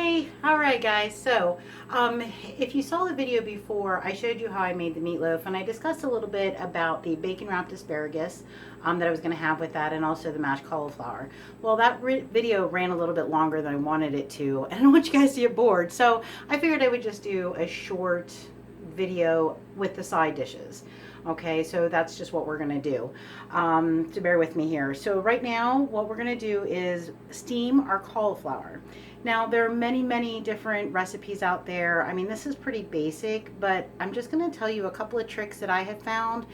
Hey, all right guys, so if you saw the video before, I showed you how I made the meatloaf, and I discussed a little bit about the bacon wrapped asparagus that I was going to have with that, and also the mashed cauliflower. Well, that video ran a little bit longer than I wanted it to, and I don't want you guys to get bored, so I figured I would just do a short video with the side dishes. Okay, so that's just what we're going to do. So bear with me here. So right now, what we're going to do is steam our cauliflower. Now, there are many different recipes out there. I mean, this is pretty basic, but I'm just going to tell you a couple of tricks that I have found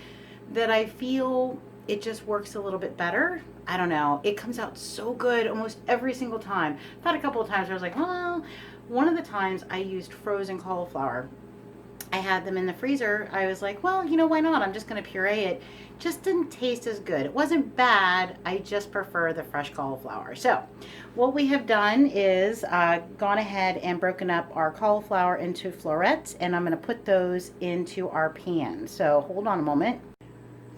that I feel it just works a little bit better. I don't know. It comes out so good almost every single time. I've had a couple of times where I was like, well, one of the times I used frozen cauliflower. I had them in the freezer. I was like, well, you know, why not? I'm just going to puree it. Just didn't taste as good. It wasn't bad. I just prefer the fresh cauliflower. So what we have done is gone ahead and broken up our cauliflower into florets, and I'm going to put those into our pan. So hold on a moment.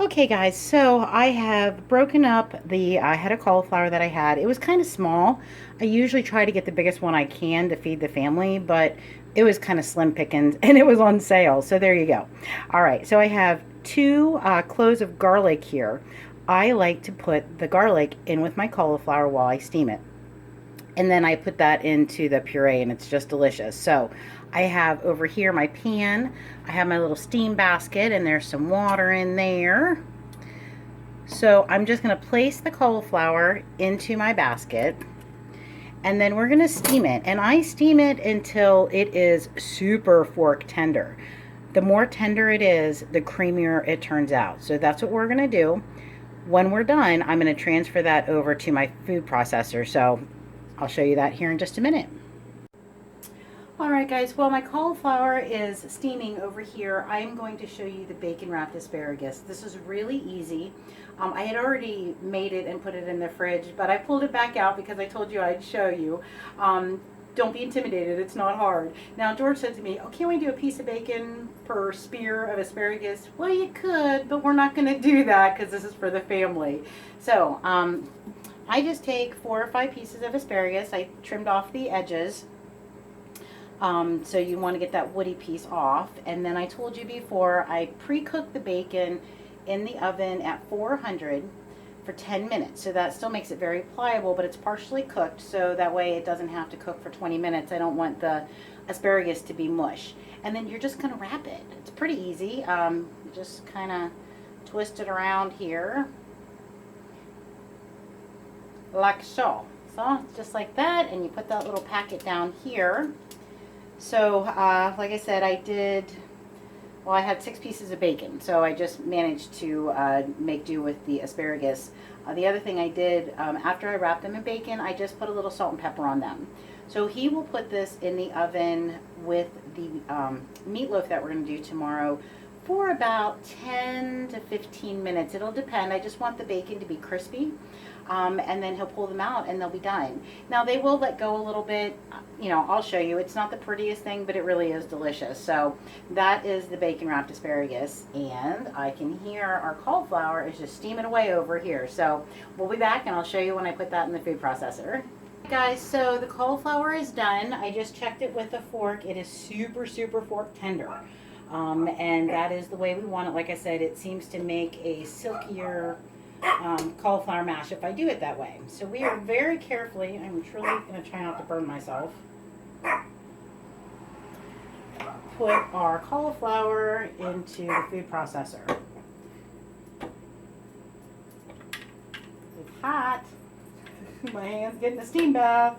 Okay guys, so I have broken up the head of cauliflower that I had. It was kind of small. I usually try to get the biggest one I can to feed the family, but it was kind of slim pickings and it was on sale. So there you go. All right, so I have two cloves of garlic here. I like to put the garlic in with my cauliflower while I steam it. And then I put that into the puree and it's just delicious. So I have over here my pan. I have my little steam basket and there's some water in there. So I'm just going to place the cauliflower into my basket and then we're going to steam it. And I steam it until it is super fork tender. The more tender it is, the creamier it turns out. So that's what we're going to do. When we're done, I'm going to transfer that over to my food processor. So I'll show you that here in just a minute. Alright guys, well my cauliflower is steaming over here. I'm going to show you the bacon wrapped asparagus. This is really easy. I had already made it and put it in the fridge, but I pulled it back out because I told you I'd show you. Don't be intimidated, it's not hard. Now George said to me, oh, can't we do a piece of bacon per spear of asparagus? Well, you could, but we're not going to do that because this is for the family. So I just take 4 or 5 pieces of asparagus. I trimmed off the edges. So you want to get that woody piece off. And then I told you before, I pre-cooked the bacon in the oven at 400 for 10 minutes. So that still makes it very pliable, but it's partially cooked, so that way it doesn't have to cook for 20 minutes. I don't want the asparagus to be mush. And then you're just going to wrap it. It's pretty easy. Just kind of twist it around here. Like so. So just like that, and you put that little packet down here. So like I said, I had 6 pieces of bacon, so I just managed to make do with the asparagus. The other thing I did, after I wrapped them in bacon, I just put a little salt and pepper on them. So he will put this in the oven with the meatloaf that we're going to do tomorrow for about 10 to 15 minutes. It'll depend. I just want the bacon to be crispy. And then he'll pull them out and they'll be done. Now they will let go a little bit. You know, I'll show you. It's not the prettiest thing, but it really is delicious. So that is the bacon wrapped asparagus. And I can hear our cauliflower is just steaming away over here. So we'll be back and I'll show you when I put that in the food processor. Guys, so the cauliflower is done. I just checked it with a fork. It is super fork tender. And that is the way we want it. Like I said, it seems to make a silkier cauliflower mash if I do it that way. So we are very carefully, I'm truly going to try not to burn myself, put our cauliflower into the food processor. It's hot. My hand's getting a steam bath.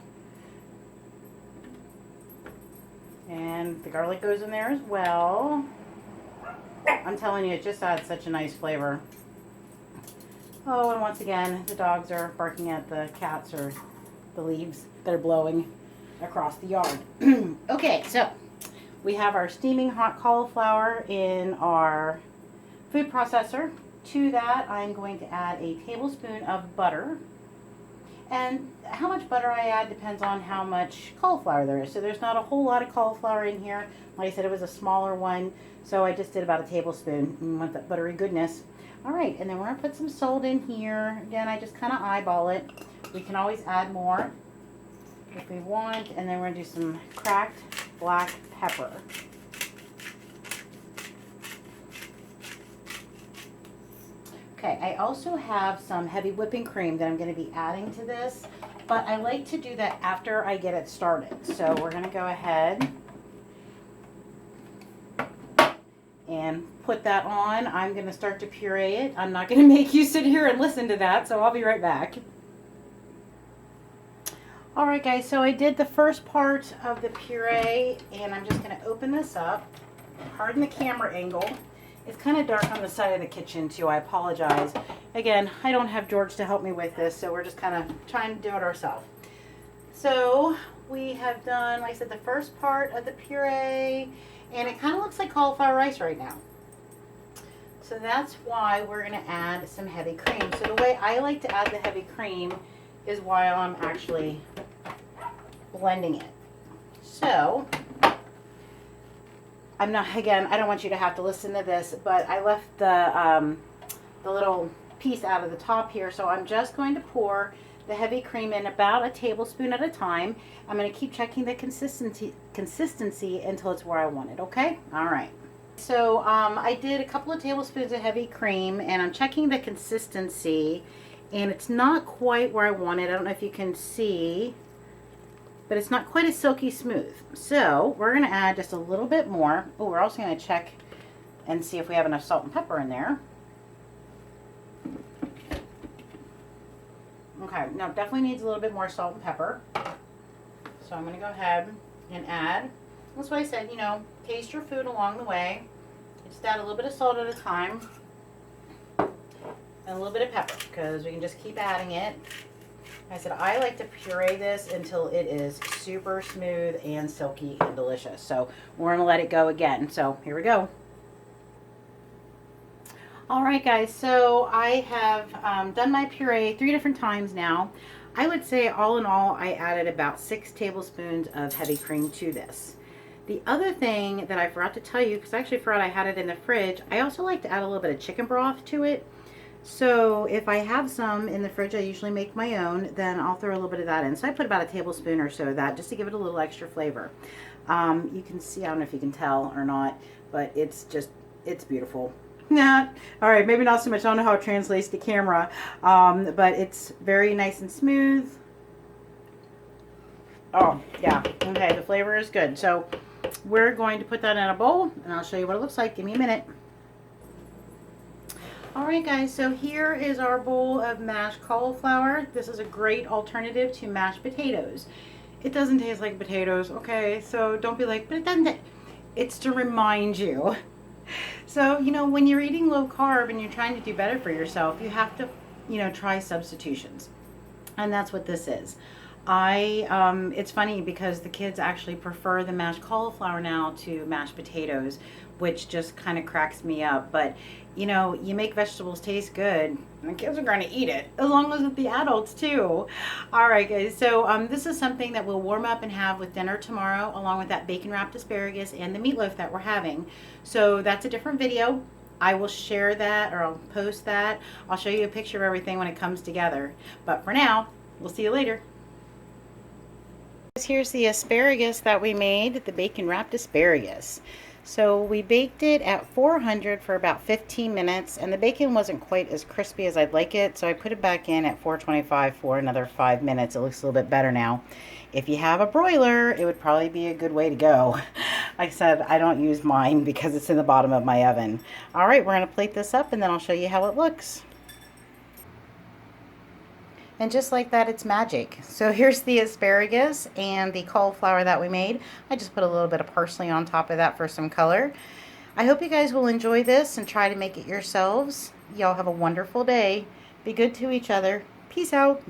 And the garlic goes in there as well. I'm telling you, it just adds such a nice flavor. Oh, and once again, the dogs are barking at the cats or the leaves that are blowing across the yard. Okay, so we have our steaming hot cauliflower in our food processor. To that, I'm going to add a tablespoon of butter. And how much butter I add depends on how much cauliflower there is. So there's not a whole lot of cauliflower in here. Like I said, it was a smaller one, so I just did about a tablespoon. You want that buttery goodness. All right, and then we're going to put some salt in here. Again, I just kind of eyeball it. We can always add more. if we want, and then we're going to do some cracked black pepper. Okay, I also have some heavy whipping cream that I'm going to be adding to this, but I like to do that after I get it started. So we're going to go ahead and put that on. I'm going to start to puree it. I'm not going to make you sit here and listen to that, so I'll be right back. Alright guys, so I did the first part of the puree, and I'm just going to open this up. Pardon the camera angle. It's kind of dark on the side of the kitchen too. I apologize. Again, I don't have George to help me with this, so we're just kind of trying to do it ourselves. So we have done, like I said, the first part of the puree, and it kind of looks like cauliflower rice right now. So that's why we're going to add some heavy cream. So the way I like to add the heavy cream is while I'm actually blending it. So I'm not, again, I don't want you to have to listen to this, but I left the little piece out of the top here, so I'm just going to pour the heavy cream in about a tablespoon at a time. I'm going to keep checking the consistency until it's where I want it, okay? All right. So I did a couple of tablespoons of heavy cream, and I'm checking the consistency, and it's not quite where I want it. I don't know if you can see, but it's not quite as silky smooth. So we're going to add just a little bit more. Oh, we're also going to check and see if we have enough salt and pepper in there. Okay, now definitely needs a little bit more salt and pepper. So I'm going to go ahead and add. That's why I said, you know, taste your food along the way. Just add a little bit of salt at a time. And a little bit of pepper, because we can just keep adding it. I said I like to puree this until it is super smooth and silky and delicious. So we're going to let it go again. So here we go. All right, guys. So I have done my puree 3 different times now. I would say all in all, I added about 6 tablespoons of heavy cream to this. The other thing that I forgot to tell you, because I actually forgot I had it in the fridge, I also like to add a little bit of chicken broth to it. So if I have some in the fridge, I usually make my own, then I'll throw a little bit of that in. So I put about a tablespoon or so of that just to give it a little extra flavor. You can see, I don't know if you can tell or not, but it's beautiful. Nah, all right, maybe not so much. I don't know how it translates to camera, but it's very nice and smooth. Oh, yeah, okay, the flavor is good. So we're going to put that in a bowl, and I'll show you what it looks like. Give me a minute. Alright guys, so here is our bowl of mashed cauliflower. This is a great alternative to mashed potatoes. It doesn't taste like potatoes, okay? So don't be like, but it doesn't. It's to remind you. So, you know, when you're eating low carb and you're trying to do better for yourself, you have to, you know, try substitutions. And that's what this is. It's funny because the kids actually prefer the mashed cauliflower now to mashed potatoes, which just kind of cracks me up. But, you know, you make vegetables taste good, and the kids are going to eat it, as long as with the adults too. All right, guys, so this is something that we'll warm up and have with dinner tomorrow, along with that bacon wrapped asparagus and the meatloaf that we're having. So that's a different video. I will share that, or I'll post that. I'll show you a picture of everything when it comes together. But for now, we'll see you later. Here's the asparagus that we made, the bacon wrapped asparagus. So we baked it at 400 for about 15 minutes, and the bacon wasn't quite as crispy as I'd like it, so I put it back in at 425 for another 5 minutes. It looks a little bit better now. If you have a broiler, it would probably be a good way to go. Like I said, I don't use mine because it's in the bottom of my oven. All right, we're going to plate this up, and then I'll show you how it looks. And just like that, it's magic. So here's the asparagus and the cauliflower that we made. I just put a little bit of parsley on top of that for some color. I hope you guys will enjoy this and try to make it yourselves. Y'all have a wonderful day. Be good to each other. Peace out.